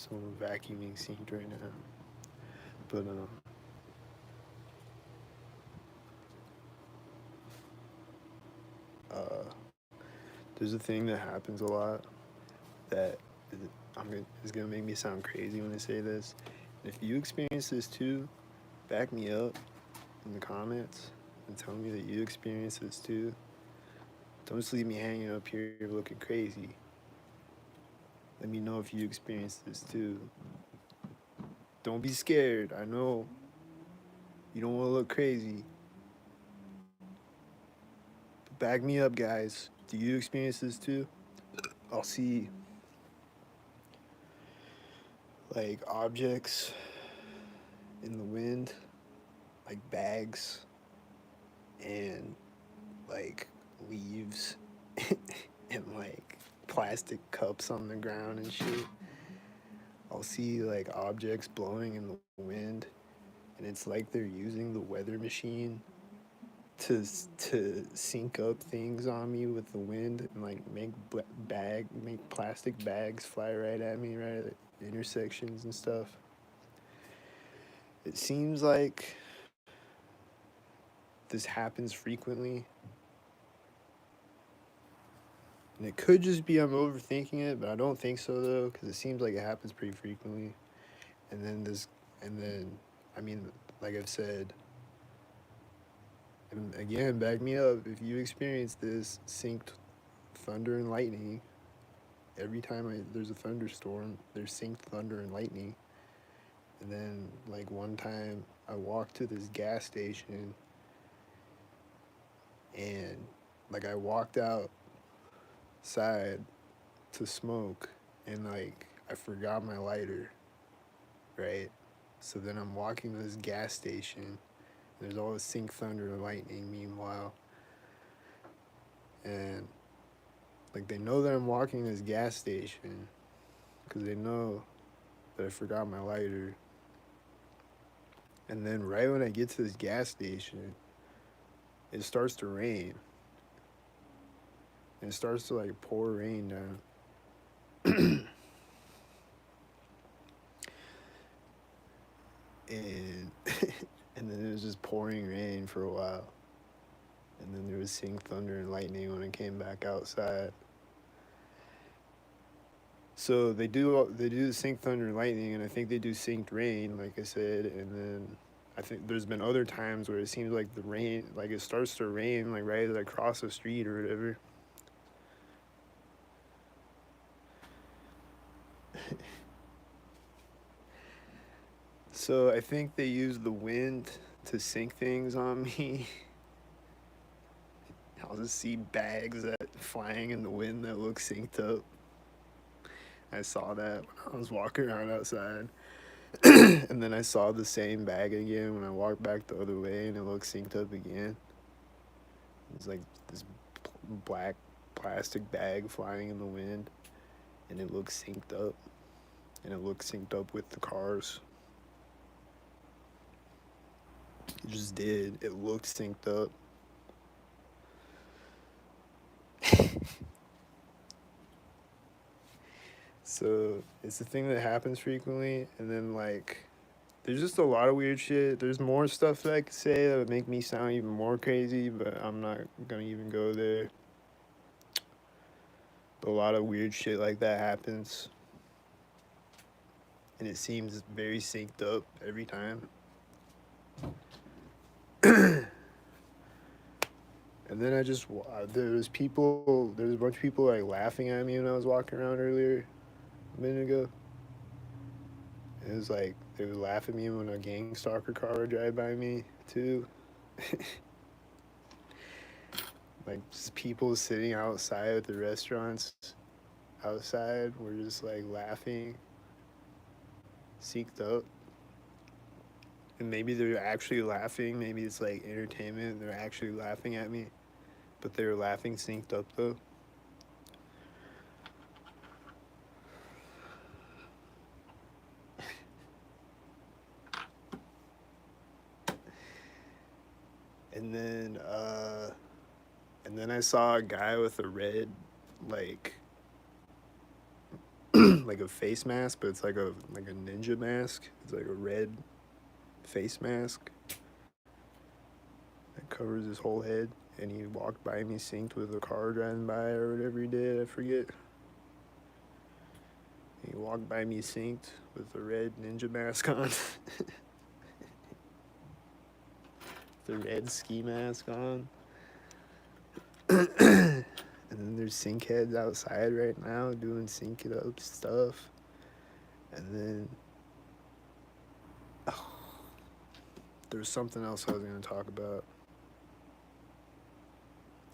someone vacuuming synced right now. But uh, there's a thing that happens a lot that is gonna make me sound crazy when I say this. And if you experience this too, back me up in the comments and tell me that you experience this too. Don't just leave me hanging up here looking crazy. Let me know if you experience this too. Don't be scared. I know you don't want to look crazy. But back me up, guys. Do you experience this too? I'll see like objects in the wind, like bags and like leaves and like plastic cups on the ground and shit. I'll see like objects blowing in the wind, and it's like they're using the weather machine to sync up things on me with the wind and like make plastic bags fly right at me right at intersections and stuff. It seems like this happens frequently, and it could just be I'm overthinking it, but I don't think so though, because it seems like it happens pretty frequently. And then this, and then, I mean, like I've said, and again, back me up if you experience this synced thunder and lightning. Every time there's a thunderstorm, there's synced thunder and lightning. And then, like, one time I walked to this gas station and, like, I walked outside to smoke and, like, I forgot my lighter, right? So then I'm walking to this gas station. There's all this sync thunder and lightning meanwhile. And like they know that I'm walking this gas station because they know that I forgot my lighter. And then right when I get to this gas station, it starts to rain. And it starts to like pour rain down. And and then it was just pouring rain for a while. And then there was seeing thunder and lightning when I came back outside. So they do the sync thunder and lightning, and I think they do synced rain, like I said, and then I think there's been other times where it seems like the rain, like it starts to rain, like right as I cross the street or whatever. So I think they use the wind to sync things on me. I'll just see bags that flying in the wind that look synced up. I saw that when I was walking around outside. And then I saw the same bag again when I walked back the other way and it looked synced up again. It's like this black plastic bag flying in the wind and it looks synced up. And it looks synced up with the cars. It just did. It looked synced up. So it's a thing that happens frequently, and then like there's just a lot of weird shit. There's more stuff that I could say that would make me sound even more crazy, but I'm not gonna even go there. But a lot of weird shit like that happens, and it seems very synced up every time. And then there was a bunch of people like laughing at me when I was walking around earlier, a minute ago. It was like they would laugh at me when a gang stalker car would drive by me too. Like just people sitting outside at the restaurants outside were just like laughing, synced up. And maybe they're actually laughing. Maybe it's like entertainment. They're actually laughing at me, but they're laughing synced up though. And then, I saw a guy with a red, like, like a face mask, but it's like a ninja mask. It's like a red face mask that covers his whole head. And he walked by me synced with a car driving by or whatever he did. I forget. He walked by me synced with a red ninja mask on. The red ski mask on. And then there's sync heads outside right now doing sync it up stuff. And then there's something else I was going to talk about.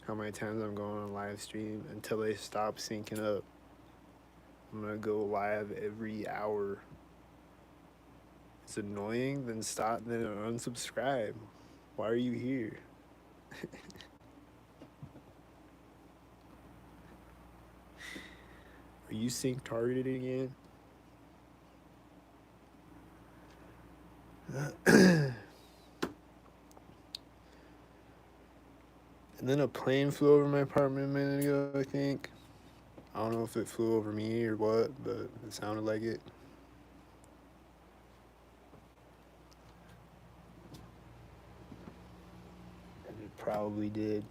How many times I'm going on live stream until they stop syncing up. I'm going to go live every hour. It's annoying, then stop, then unsubscribe. Why are you here? Are you sync targeted again? And then a plane flew over my apartment a minute ago, I think. I don't know if it flew over me or what, but it sounded like it. And it probably did.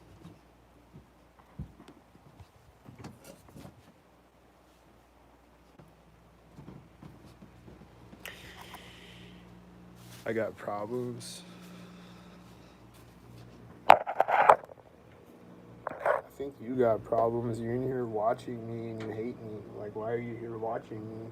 I got problems. I think you got problems. You're in here watching me and you hate me. Like, why are you here watching me?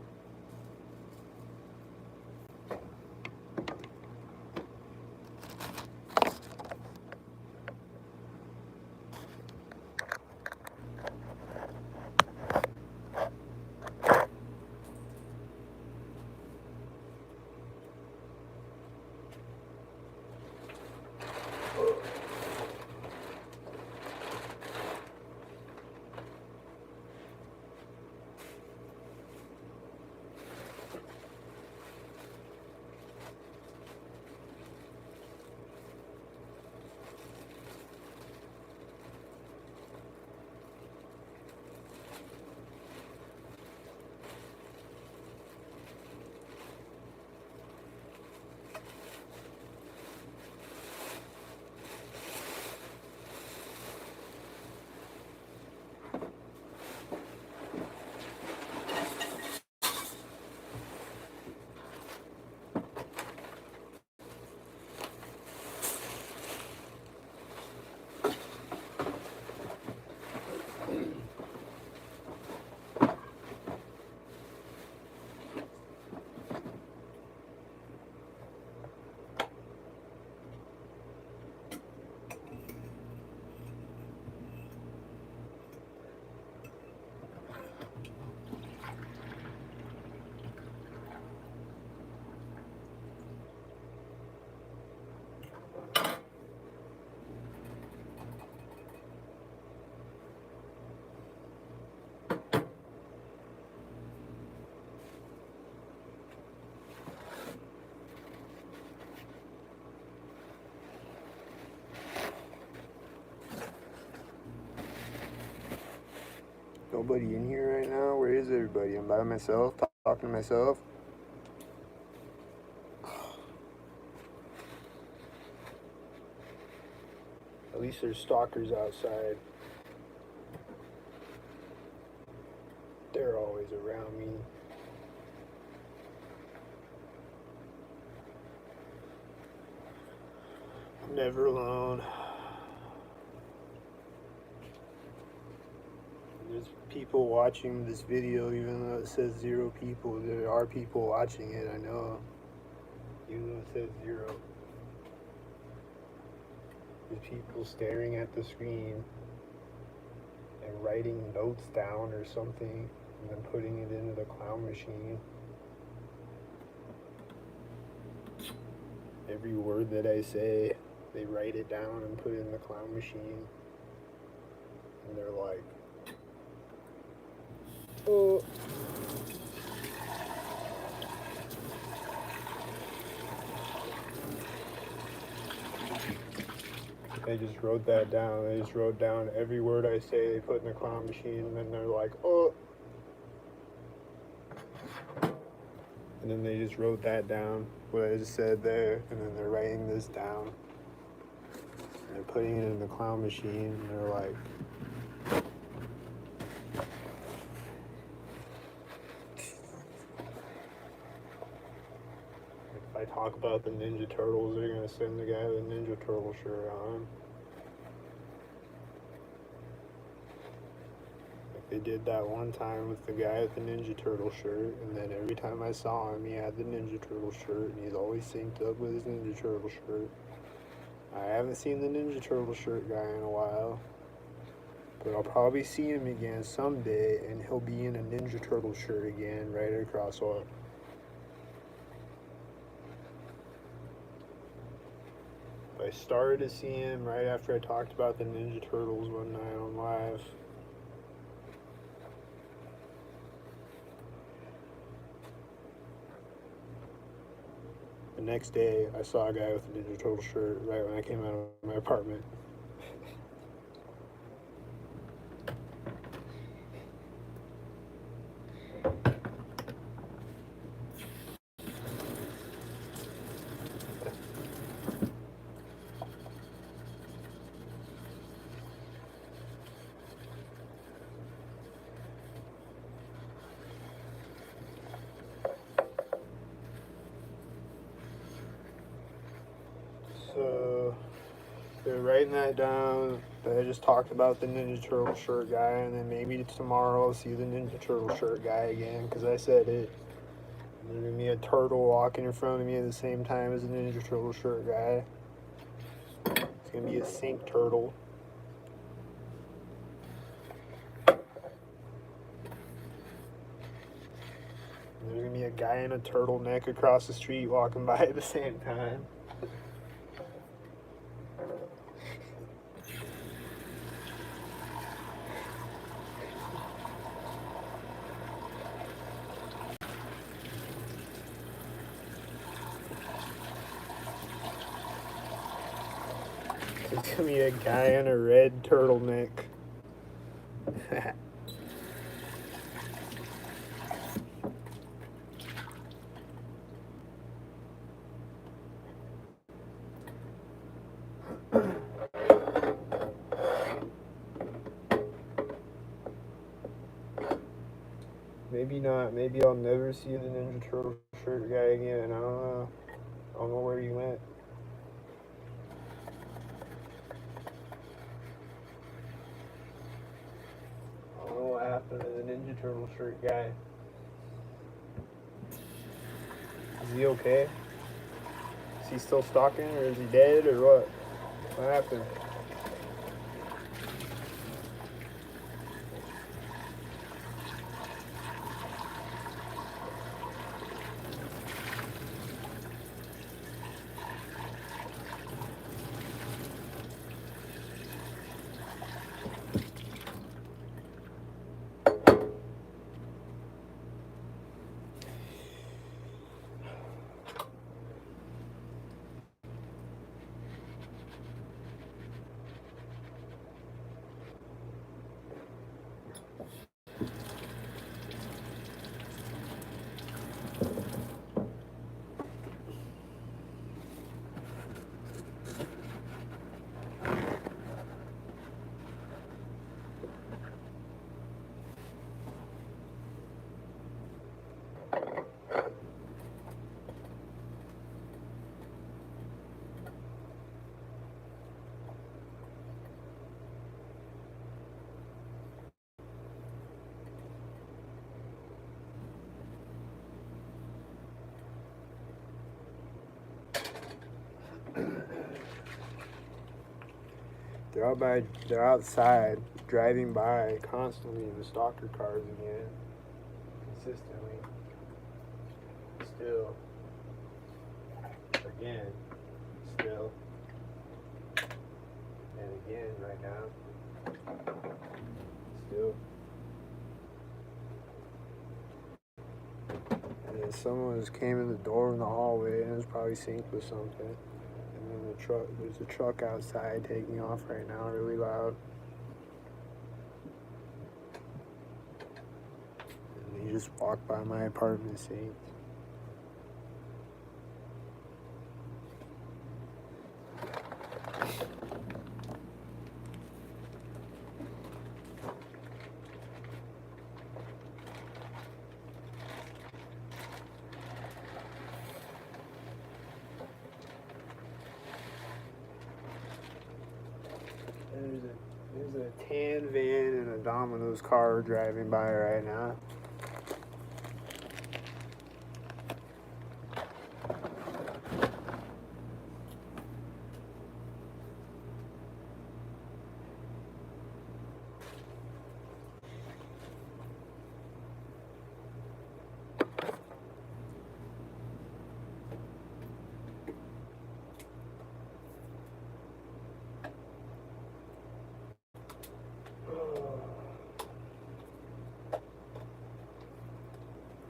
Nobody in here right now? Where is everybody? I'm by myself, talking to myself. At least there's stalkers outside. They're always around me. I'm never alone. There's people watching this video, even though it says 0 people. There are people watching it, I know. Even though it says 0. There's people staring at the screen and writing notes down or something and then putting it into the clown machine. Every word that I say, they write it down and put it in the clown machine. And they're like, oh. They just wrote that down. They just wrote down every word I say, they put in the clown machine, and then they're like, oh. And then they just wrote that down, what I just said there, and then they're writing this down. And they're putting it in the clown machine, and they're like, if I talk about the Ninja Turtles, they're gonna send the guy with the Ninja Turtle shirt on. Like they did that one time with the guy with the Ninja Turtle shirt, and then every time I saw him, he had the Ninja Turtle shirt, and he's always synced up with his Ninja Turtle shirt. I haven't seen the Ninja Turtle shirt guy in a while, but I'll probably see him again someday, and he'll be in a Ninja Turtle shirt again right across our. I started to see him right after I talked about the Ninja Turtles one night on live. The next day, I saw a guy with a Ninja Turtle shirt right when I came out of my apartment. So they're writing that down. I just talked about the Ninja Turtle shirt guy, and then maybe tomorrow I'll see the Ninja Turtle shirt guy again, because I said it. There's gonna be a turtle walking in front of me at the same time as the Ninja Turtle shirt guy. It's gonna be a sink turtle. And there's gonna be a guy in a turtleneck across the street walking by at the same time. There's gonna be a guy in a red turtleneck. Maybe not. Maybe I'll never see the Ninja Turtle shirt guy again. I don't know. I don't know where he went. I don't know what happened to the Ninja Turtle shirt guy. Is he okay? Is he still stalking, or is he dead, or what? What happened? They're outside, driving by constantly in the stalker cars again. Consistently. Still. Again. Still. And again right now. Still. And then someone just came in the door in the hallway and it was probably synced with something. And then there's a truck outside taking off right now, really loud. And they just walked by my apartment synced. There's a tan van and a Domino's car driving by right now.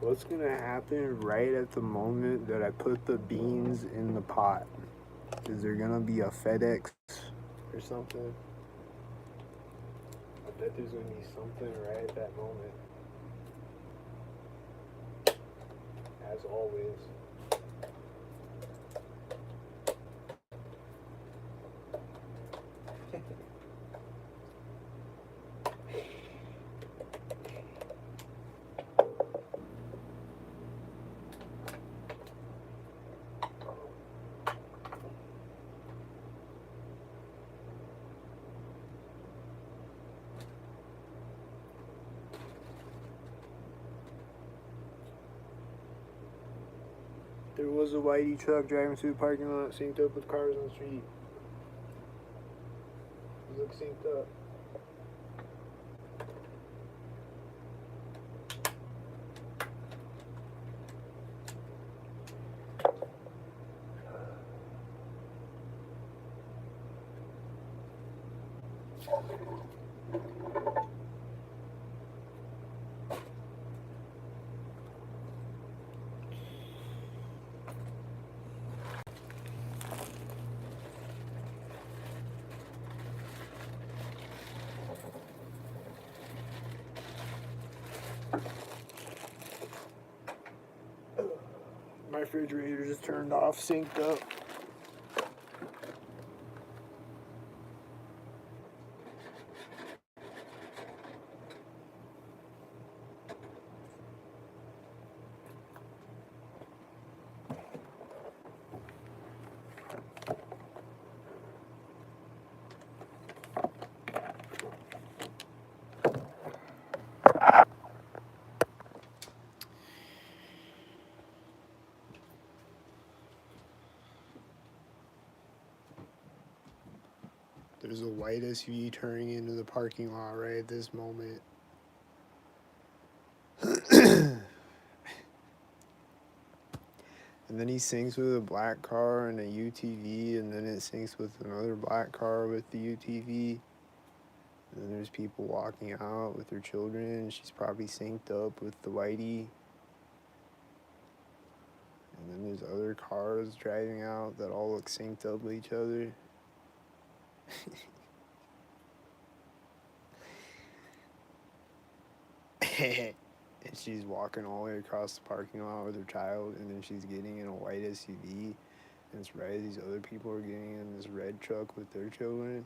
What's gonna happen right at the moment that I put the beans in the pot? Is there gonna be a FedEx or something? I bet there's gonna be something right at that moment. As always. There was a whitey truck driving through the parking lot, synced up with cars on the street. He looks synced up. My refrigerator just turned off, synced up. There's a white SUV turning into the parking lot right at this moment. And then he syncs with a black car and a UTV, and then it syncs with another black car with the UTV. And then there's people walking out with their children. She's probably synced up with the whitey. And then there's other cars driving out that all look synced up with each other. And she's walking all the way across the parking lot with her child, and then she's getting in a white SUV. And it's right as these other people are getting in this red truck with their children.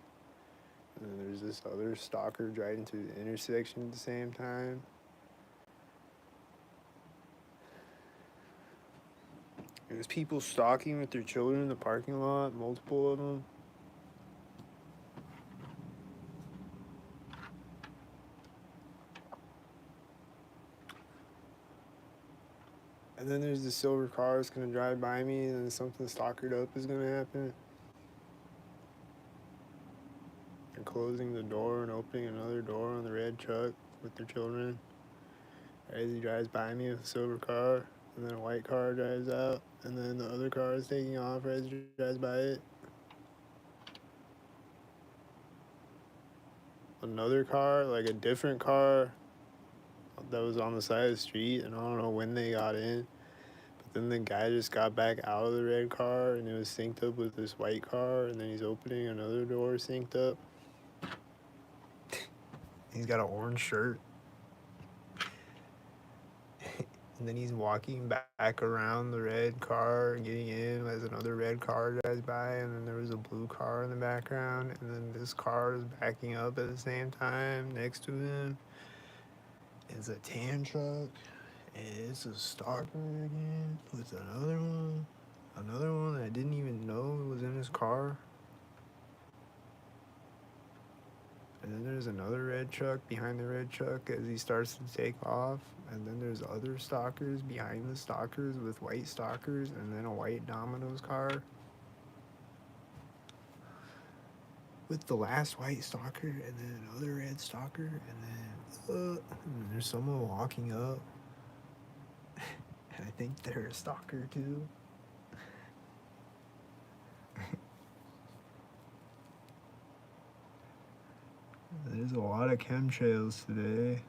And then there's this other stalker driving through the intersection at the same time. There's people stalking with their children in the parking lot, multiple of them. And then there's the silver car that's gonna drive by me, and then something stalkered up is gonna happen. They're closing the door and opening another door on the red truck with their children. As he drives by me with a silver car, and then a white car drives out, and then the other car is taking off as he drives by it. Another car, like a different car that was on the side of the street, and I don't know when they got in. But then the guy just got back out of the red car, and it was synced up with this white car, and then he's opening another door synced up. He's got an orange shirt. And then he's walking back around the red car, getting in as another red car drives by, and then there was a blue car in the background, and then this car is backing up at the same time next to him. It's a tan truck, and it's a stalker again with another one that I didn't even know was in his car. there's another red truck behind the red truck as he starts to take off. And then there's other stalkers behind the stalkers with white stalkers, and then a white Domino's car with the last white stalker, and then another red stalker, and there's someone walking up. And I think they're a stalker too. There's a lot of chemtrails today.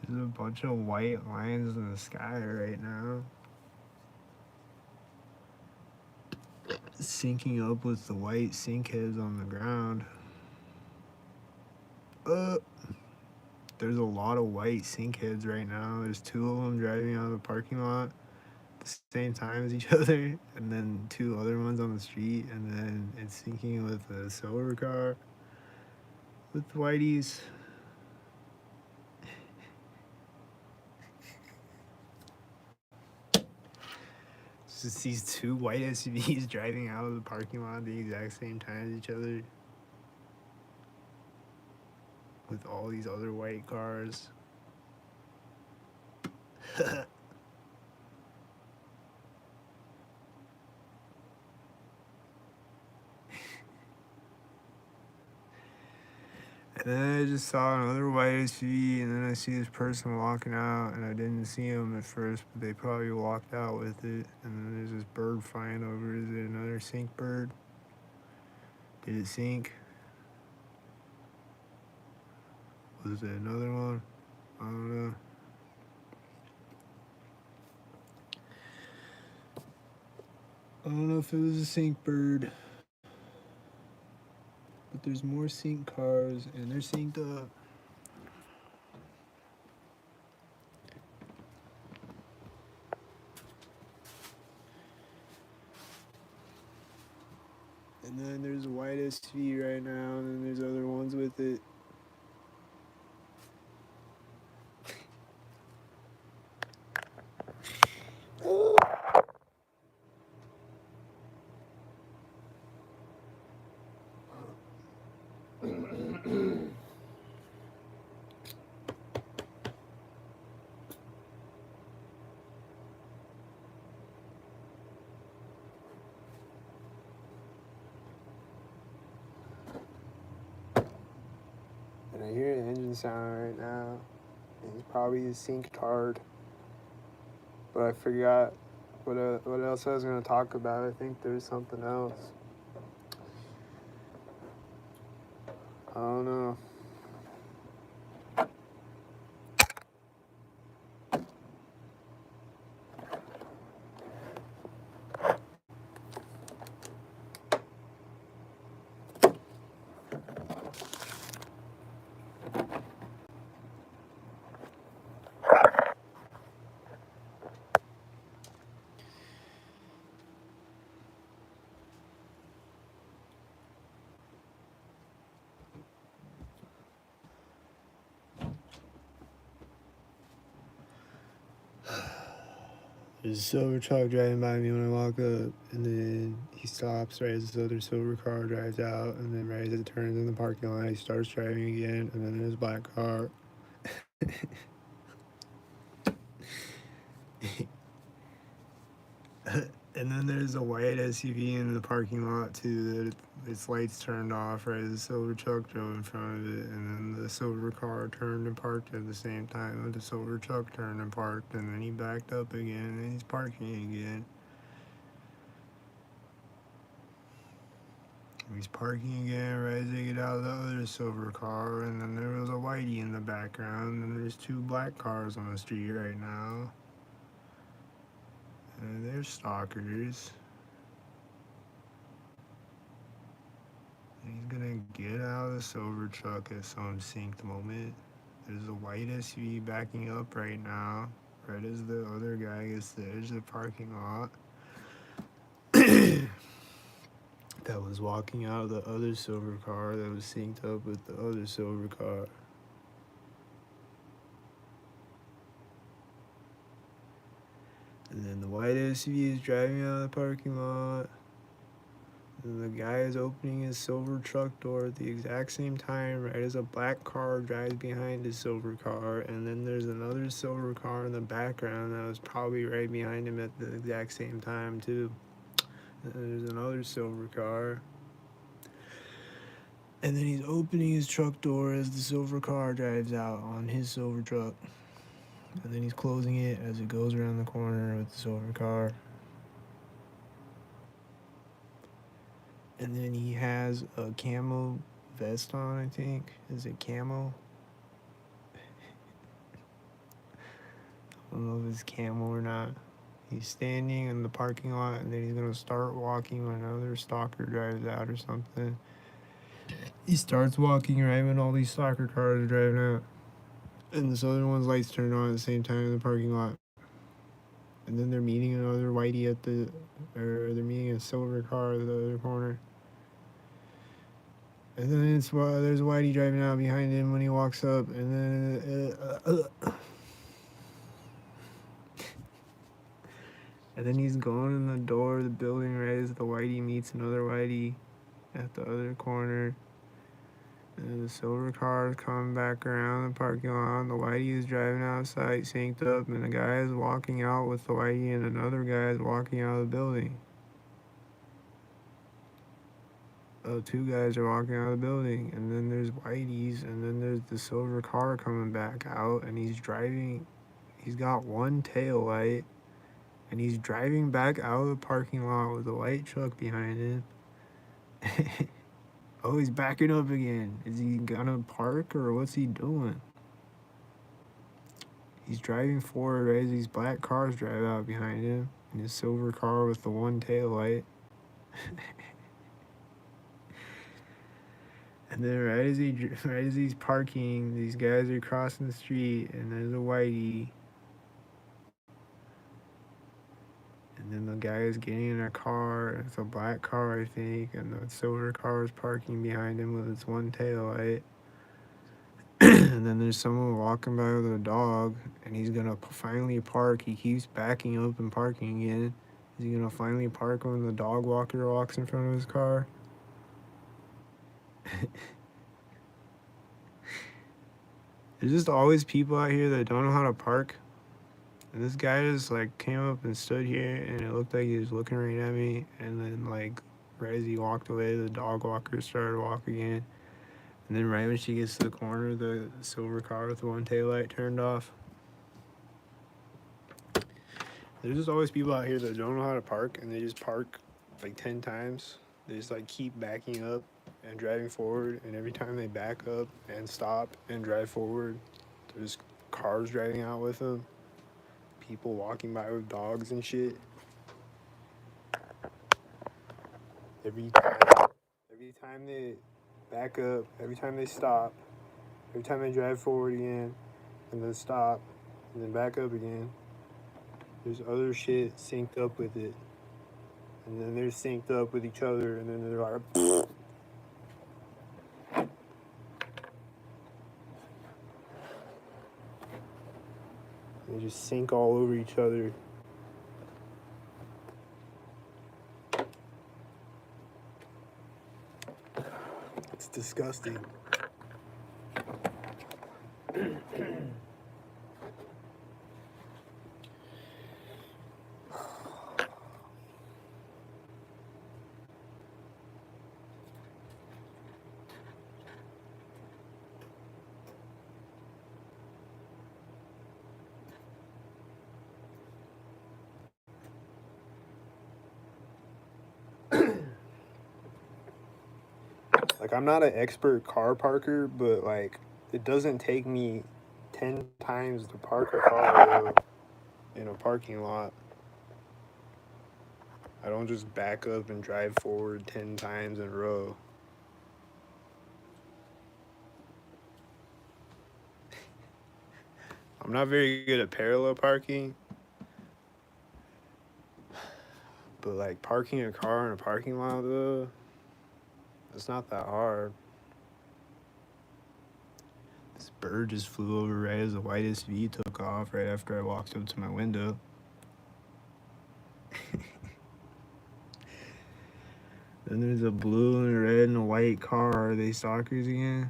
There's a bunch of white lines in the sky right now. Syncing up with the white sink heads on the ground. There's a lot of white sink heads right now. There's two of them driving out of the parking lot at the same time as each other, and then two other ones on the street, and then it's syncing with a silver car with the whiteys. It's just these two white SUVs driving out of the parking lot at the exact same time as each other, with all these other white cars. And then I just saw another white SUV, and then I see this person walking out, and I didn't see him at first, but they probably walked out with it. And then there's this bird flying over. Is it another sink bird? Did it sink? Was it another one? I don't know. I don't know if it was a sink bird. But there's more sink cars, and they're synced up. And then there's a white SUV right now, and then there's other ones with it. And I hear an engine sound right now. And it's probably a synced hard. But I forgot what else I was going to talk about. I think there's something else. I don't know. There's a silver truck driving by me when I walk up, and then he stops right as this other silver car drives out, and then right as it turns in the parking lot, he starts driving again, and then there's a black car. And then there's a white SUV in the parking lot too that its lights turned off right as the silver truck drove in front of it, and then the silver car turned and parked at the same time with the silver truck turned and parked, and then he backed up again and he's parking again. He's parking again right as they get out of the other silver car, and then there was a whitey in the background, and there's two black cars on the street right now. And they're stalkers. And he's gonna get out of the silver truck at some synced moment. There's a white SUV backing up right now, right as the other guy gets to the edge of the parking lot. That was walking out of the other silver car that was synced up with the other silver car. And then the white SUV is driving out of the parking lot. And the guy is opening his silver truck door at the exact same time, right as a black car drives behind his silver car. And then there's another silver car in the background that was probably right behind him at the exact same time, too. And there's another silver car. And then he's opening his truck door as the silver car drives out on his silver truck. And then he's closing it as it goes around the corner with the silver car. And then he has a camo vest on, I think. Is it camo? I don't know if it's camo or not. He's standing in the parking lot, and then he's gonna start walking when another stalker drives out or something. He starts walking right when all these stalker cars are driving out. And this other one's lights turn on at the same time in the parking lot. And then they're meeting another whitey or they're meeting a silver car at the other corner. And then there's a whitey driving out behind him when he walks up, and then he's going in the door of the building right as the whitey meets another whitey at the other corner. And the silver car is coming back around the parking lot. The whitey is driving outside, synced up, and the guy is walking out with the whitey, and another guy is walking out of the building. Two guys are walking out of the building, and then there's whiteys, and then there's the silver car coming back out, and he's got one tail light, and he's driving back out of the parking lot with a white truck behind him. Oh, he's backing up again. Is he gonna park, or what's he doing? He's driving forward right as these black cars drive out behind him, in his silver car with the one tail light. And then right as he's parking, these guys are crossing the street, and there's a whitey. And then the guy is getting in a car. It's a black car, I think, and the silver car is parking behind him with its one tail light. And then there's someone walking by with a dog, and he's gonna finally park. He keeps backing up and parking again. Is he gonna finally park when the dog walker walks in front of his car? There's just always people out here that don't know how to park. And this guy just like came up and stood here, and it looked like he was looking right at me. And then like right as he walked away, the dog walker started walking in. And then right when she gets to the corner, the silver car with the one taillight turned off. There's just always people out here that don't know how to park, and they just park like 10 times. They just like keep backing up and driving forward, and every time they back up and stop and drive forward, there's cars driving out with them, people walking by with dogs and shit. Every time they back up, every time they stop, every time they drive forward again, and then stop, and then back up again, there's other shit synced up with it. And then they're synced up with each other, and then they're like, they just sync all over each other. It's disgusting. Like, I'm not an expert car parker, but like, it doesn't take me 10 times to park a car in a parking lot. I don't just back up and drive forward 10 times in a row. I'm not very good at parallel parking, but like parking a car in a parking lot, though, it's not that hard. This bird just flew over right as the white SUV took off right after I walked up to my window. Then there's a blue and a red and a white car. Are they stalkers again?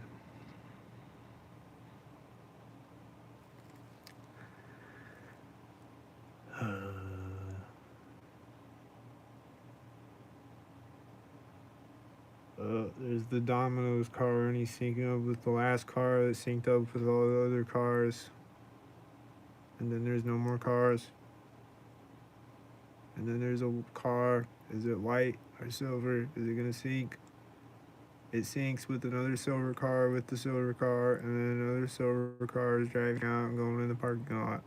There's the Domino's car, and he's syncing up with the last car that synced up with all the other cars. And then there's no more cars. And then there's a car. Is it white or silver? Is it gonna sync? It syncs with another silver car with the silver car, and then another silver car is driving out and going in the parking lot.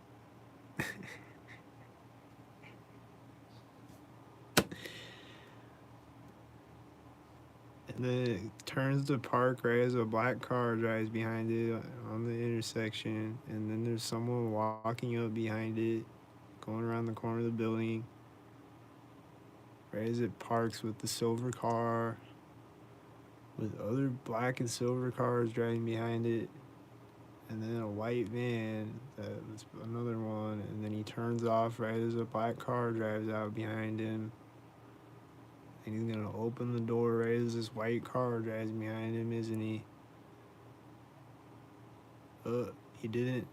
And then it turns to park right as a black car drives behind it on the intersection. And then there's someone walking up behind it, going around the corner of the building. Right as it parks with the silver car, with other black and silver cars driving behind it. And then a white van, that's another one. And then he turns off right as a black car drives out behind him. And he's gonna open the door right as this white car drives behind him, isn't he? He didn't.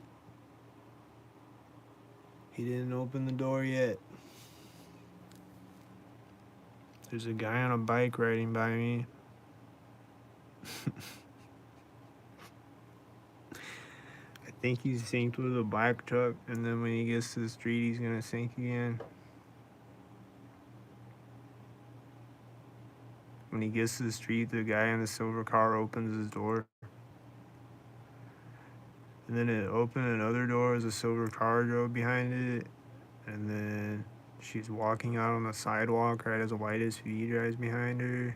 He didn't open the door yet. There's a guy on a bike riding by me. I think he's synced with a black truck, and then when he gets to the street, he's gonna sync again. When he gets to the street, the guy in the silver car opens his door. And then it opened another door as a silver car drove behind it. And then she's walking out on the sidewalk right as a white SUV drives behind her.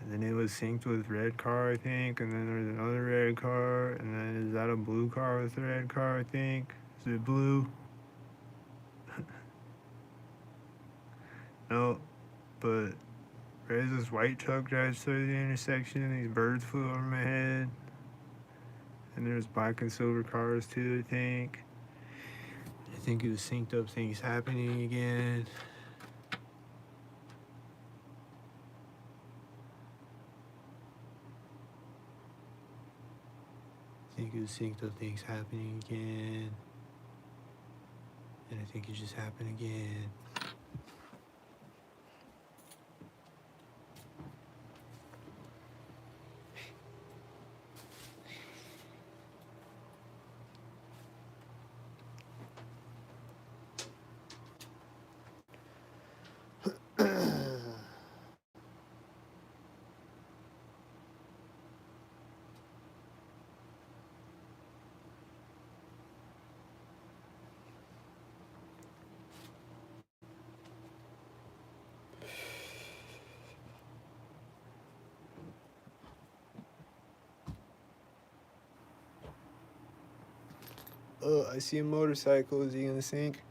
And then it was synced with red car, I think. And then there's another red car. And then is that a blue car with a red car, I think? Is it blue? No. But right as this white truck drives through the intersection, these birds flew over my head. And there's black and silver cars too, I think. I think it was synced up things happening again. I think it was synced up things happening again. And I think it just happened again. I see a motorcycle. Is he gonna sink?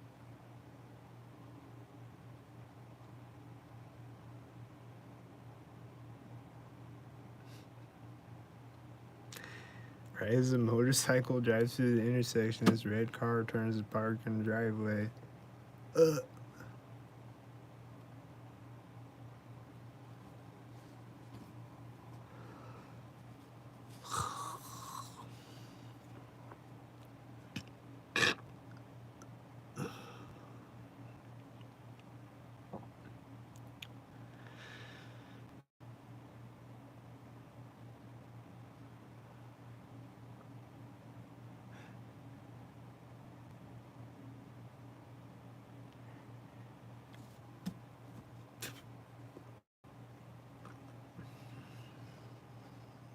Right as the motorcycle drives through the intersection, this red car turns to park in the driveway.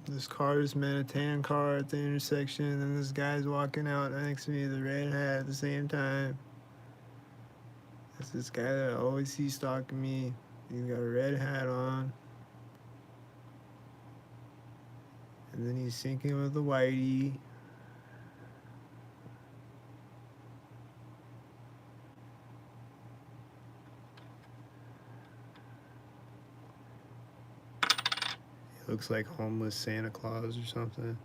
This car just met a tan car at the intersection, and this guy's walking out next to me with a red hat at the same time. That's this guy that I always see stalking me. He's got a red hat on. And then he's syncing with the whitey. He looks like homeless Santa Claus or something.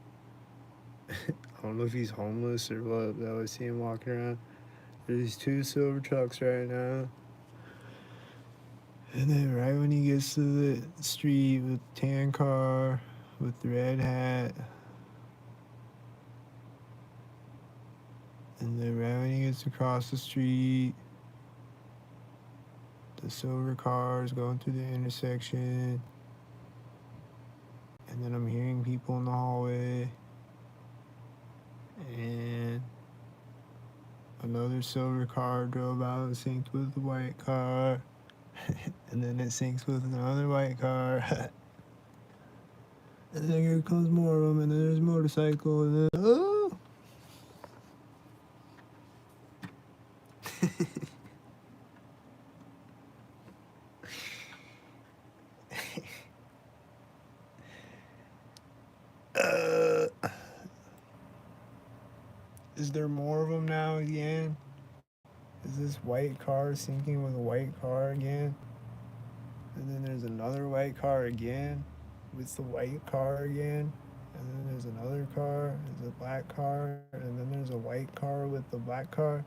I don't know if he's homeless or what, but I always see him walking around. There's two silver trucks right now. And then right when he gets to the street with the tan car, with the red hat, and then right when he gets across the street, the silver car is going through the intersection. And then I'm hearing people in the hallway. And another silver car drove out and synced with the white car. And then it syncs with another white car. And then here comes more of them. And then there's a motorcycle. And then, oh! Is there more of them now again? Is this white car syncing with a white car again? And then there's another white car again with the white car again. And then there's another car, there's a black car, and then there's a white car with the black car.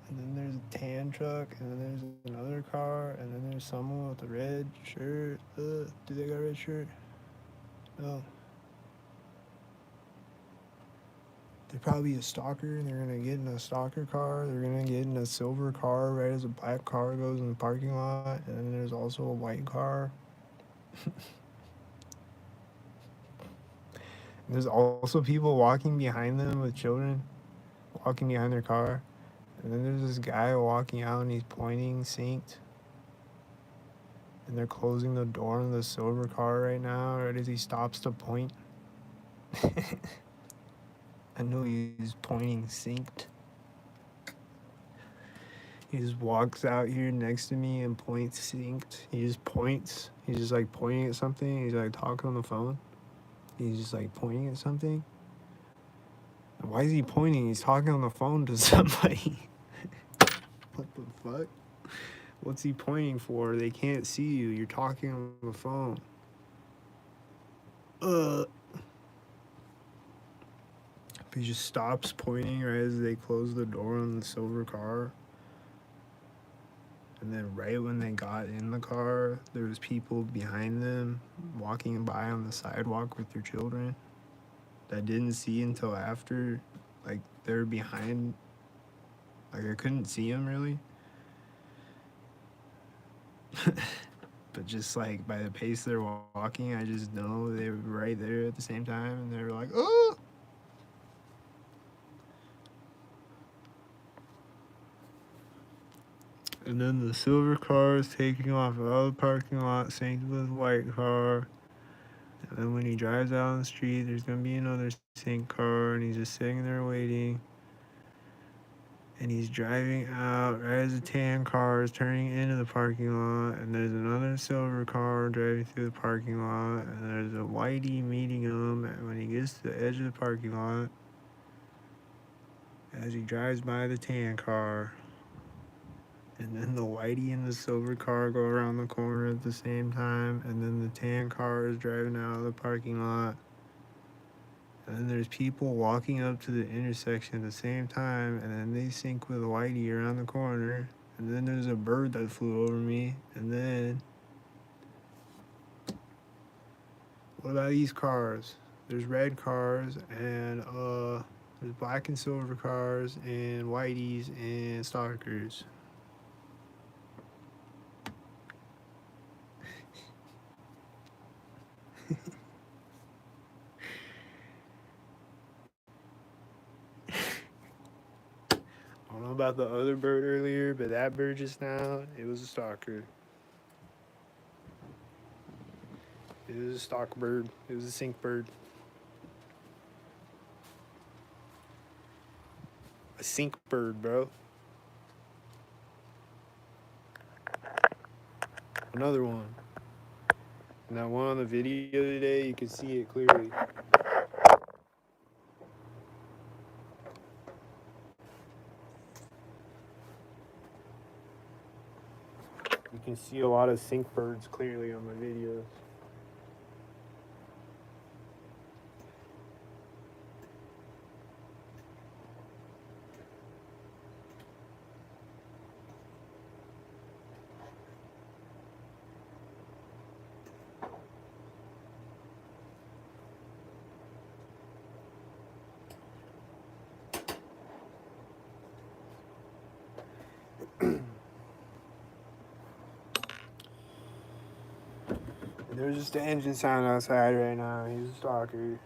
And then there's a tan truck, and then there's another car, and then there's someone with a red shirt. Do they got a red shirt? No. They're probably a stalker, and they're gonna get in a stalker car. They're gonna get in a silver car right as a black car goes in the parking lot, and then there's also a white car. There's also people walking behind them with children, walking behind their car. And then there's this guy walking out and he's pointing synced. And they're closing the door on the silver car right now, right as he stops to point. I know he's pointing synced. He just walks out here next to me and points synced. He just points. He's just like pointing at something. He's like talking on the phone. He's just like pointing at something. Why is he pointing? He's talking on the phone to somebody. What the fuck? What's he pointing for? They can't see you. You're talking on the phone. But he just stops pointing right as they close the door on the silver car. And then right when they got in the car, there was people behind them walking by on the sidewalk with their children that didn't see until after. Like, they're behind. Like, I couldn't see them really. But just like by the pace they're walking, I just know they were right there at the same time, and they were like, oh! And then the silver car is taking off out of the parking lot, synced with the white car. And then when he drives out on the street, there's gonna be another sync car, and he's just sitting there waiting. And he's driving out right as the tan car is turning into the parking lot, and there's another silver car driving through the parking lot, and there's a whitey meeting him when he gets to the edge of the parking lot as he drives by the tan car. And then the whitey and the silver car go around the corner at the same time, and then the tan car is driving out of the parking lot. And then there's people walking up to the intersection at the same time, and then they sync with Whitey around the corner. And then there's a bird that flew over me. And then, what about these cars? There's red cars, and there's black and silver cars, and Whiteys, and stalkers. I don't know about the other bird earlier, but that bird just now, it was a stalker. It was a stalk bird. It was a sync bird. A sync bird, bro. Another one. And that one on the video today, you can see it clearly. You can see a lot of sync birds clearly on my videos. There's just an engine sound outside right now. He's a stalker.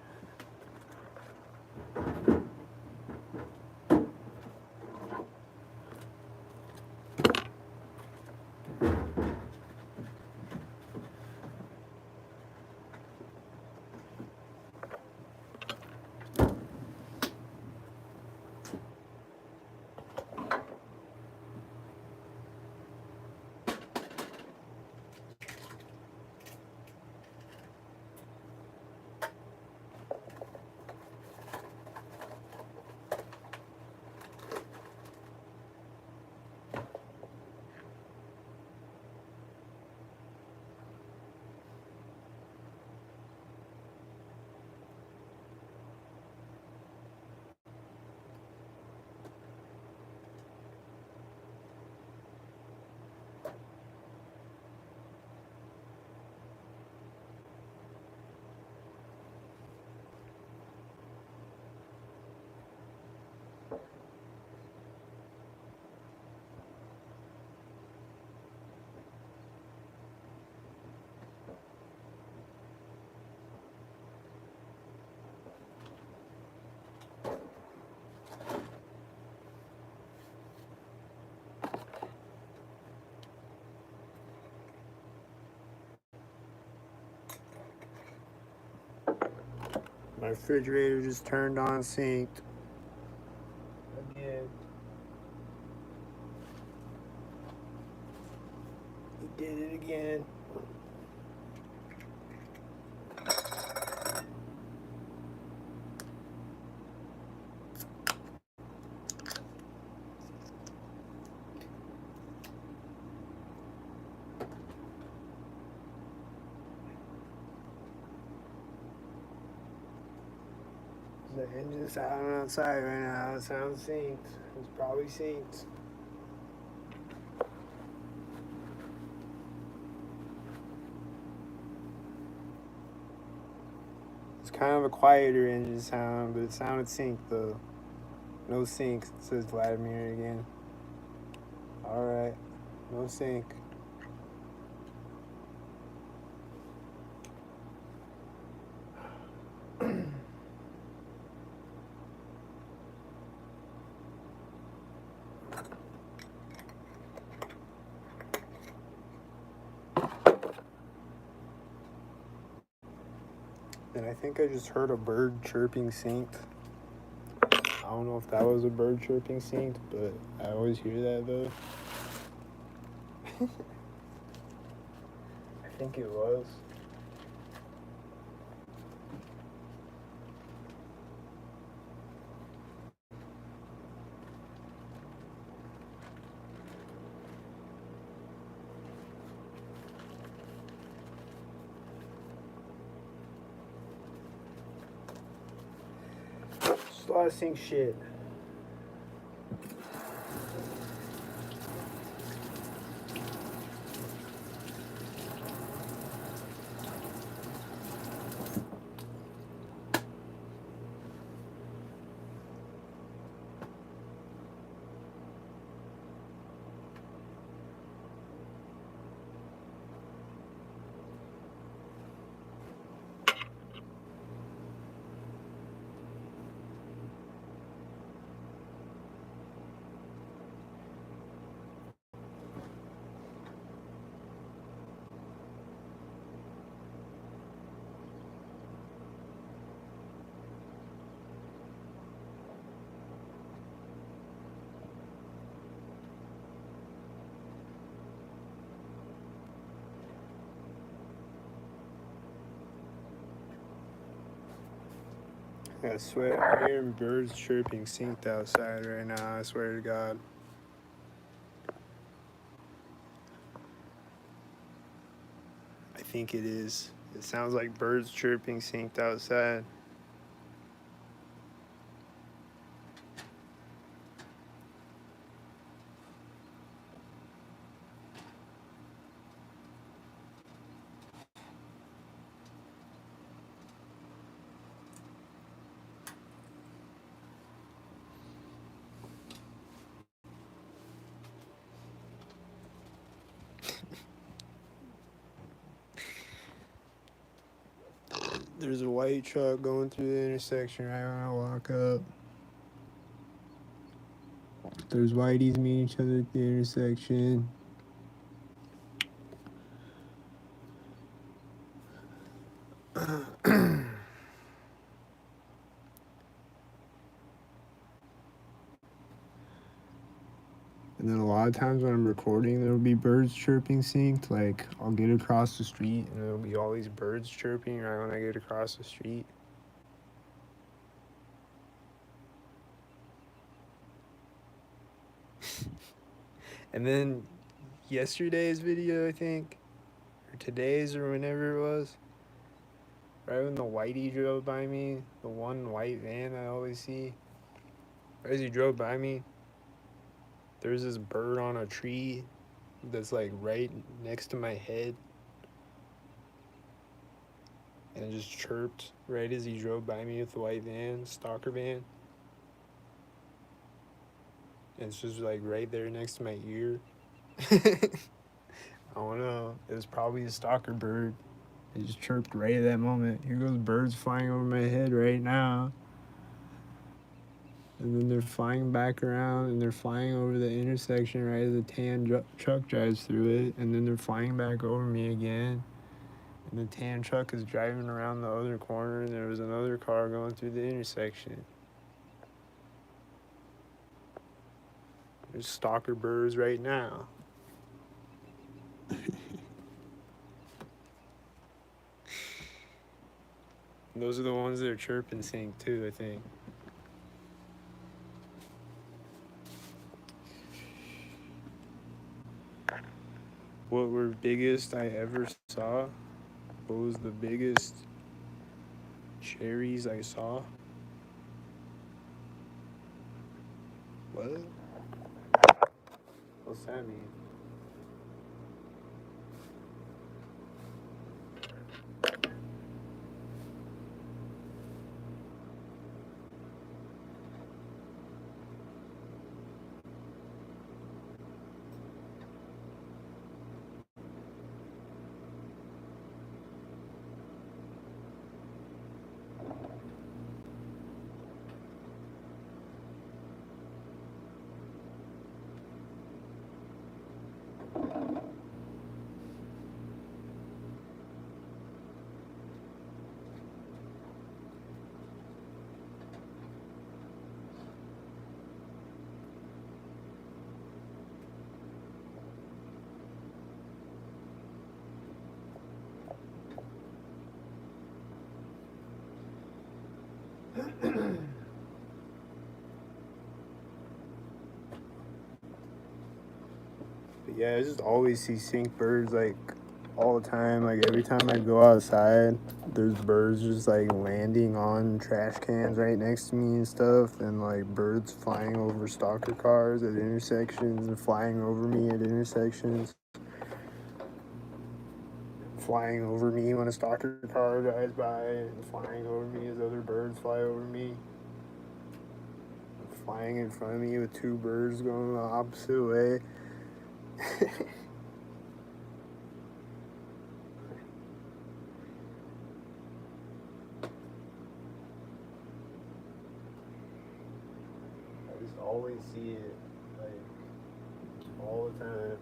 My refrigerator just turned on synced. Again. He did it again. The engine's sound outside right now. It sounds synced. It's probably synced. It's kind of a quieter engine sound, but it sounded synced though. No sync, says Vladimir again. Alright, no sync. And I think I just heard a bird chirping synced. I don't know if that was a bird chirping synced, but I always hear that though. I think it was. Just a lot of sync shit. I swear, I'm hearing birds chirping synced outside right now. I swear to God. I think it is. It sounds like birds chirping synced outside. There's a white truck going through the intersection right when I walk up. There's whiteys meeting each other at the intersection. And then a lot of times when I'm recording, there'll be birds chirping synced. Like, I'll get across the street and there'll be all these birds chirping right when I get across the street. And then yesterday's video, I think, or today's or whenever it was, right when the whitey drove by me, the one white van I always see, as he drove by me, there's this bird on a tree that's like right next to my head, and it just chirped right as he drove by me with the white van, stalker van. And it's just like right there next to my ear. I don't know. It was probably a stalker bird. It just chirped right at that moment. Here goes birds flying over my head right now. And then they're flying back around and they're flying over the intersection right as the tan truck drives through it. And then they're flying back over me again. And the tan truck is driving around the other corner and there was another car going through the intersection. There's stalker birds right now. Those are the ones that are chirp and sync too, I think. What were biggest I ever saw? What was the biggest cherries I saw? What? What's that mean? But yeah, I just always see sync birds like all the time. Like every time I go outside, there's birds just like landing on trash cans right next to me and stuff, and like birds flying over stalker cars at intersections and flying over me at intersections. Flying over me when a stalker car drives by, and flying over me as other birds fly over me. Flying in front of me with two birds going the opposite way. I just always see it, like, all the time.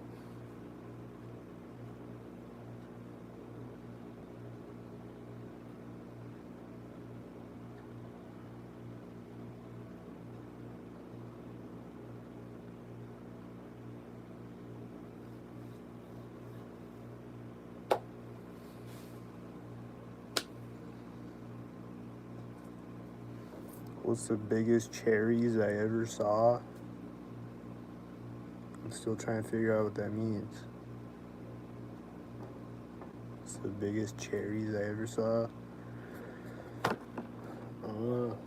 What's the biggest cherries I ever saw? I'm still trying to figure out what that means. What's the biggest cherries I ever saw? I don't know.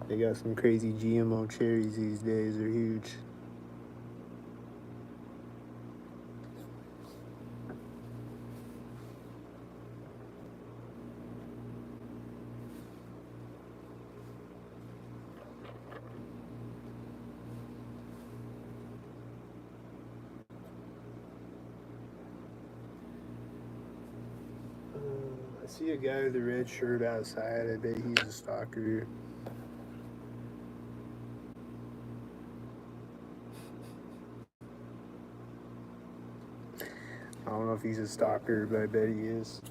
They got some crazy GMO cherries these days. They're huge. I see a guy with a red shirt outside. I bet he's a stalker. I don't know if he's a stalker, but I bet he is.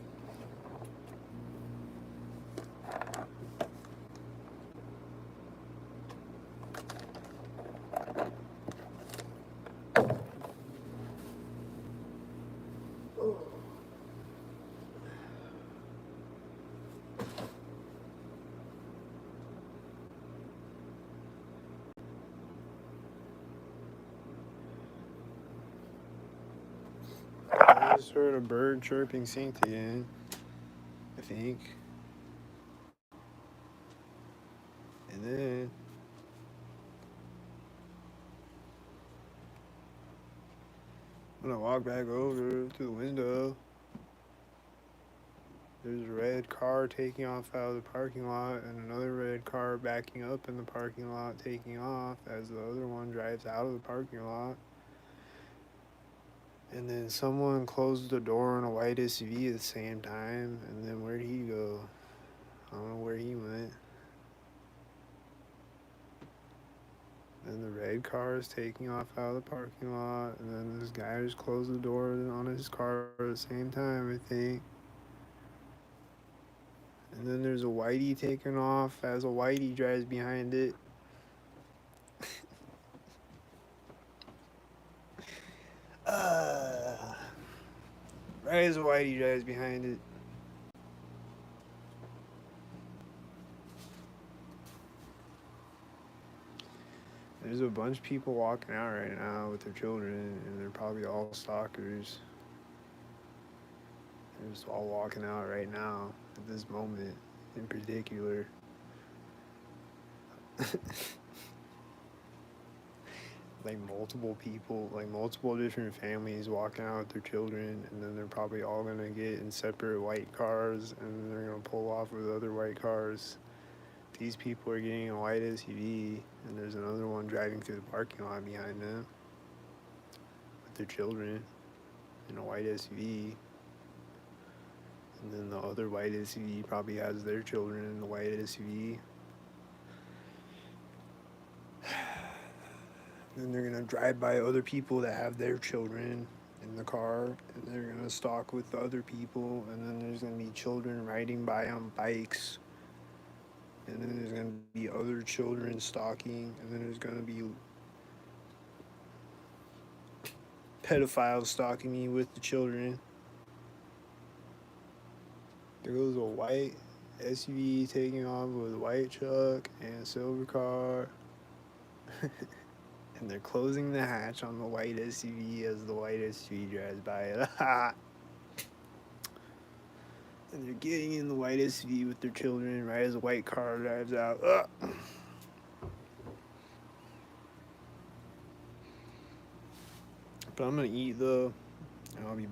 I just heard a bird chirping synced again, I think. And then when I walk back over to the window, there's a red car taking off out of the parking lot and another red car backing up in the parking lot taking off as the other one drives out of the parking lot. And then someone closed the door on a white SUV at the same time. And then where'd he go? I don't know where he went. And the red car is taking off out of the parking lot. And then this guy just closed the door on his car at the same time, I think. And then there's a whitey taking off as a whitey drives behind it. Right as a whitey drives behind it. There's a bunch of people walking out right now with their children, and they're probably all stalkers. They're just all walking out right now at this moment in particular. Like multiple people, like multiple different families walking out with their children, and then they're probably all gonna get in separate white cars, and they're gonna pull off with other white cars. These people are getting a white SUV, and there's another one driving through the parking lot behind them with their children in a white SUV. And then the other white SUV probably has their children in the white SUV. Then they're gonna drive by other people that have their children in the car, and they're gonna stalk with the other people, and then there's gonna be children riding by on bikes, and then there's gonna be other children stalking, and then there's gonna be pedophiles stalking me with the children. There goes a white SUV taking off with a white truck and a silver car. And they're closing the hatch on the white SUV as the white SUV drives by it. And they're getting in the white SUV with their children right as a white car drives out. But I'm gonna eat though, and I'll be back.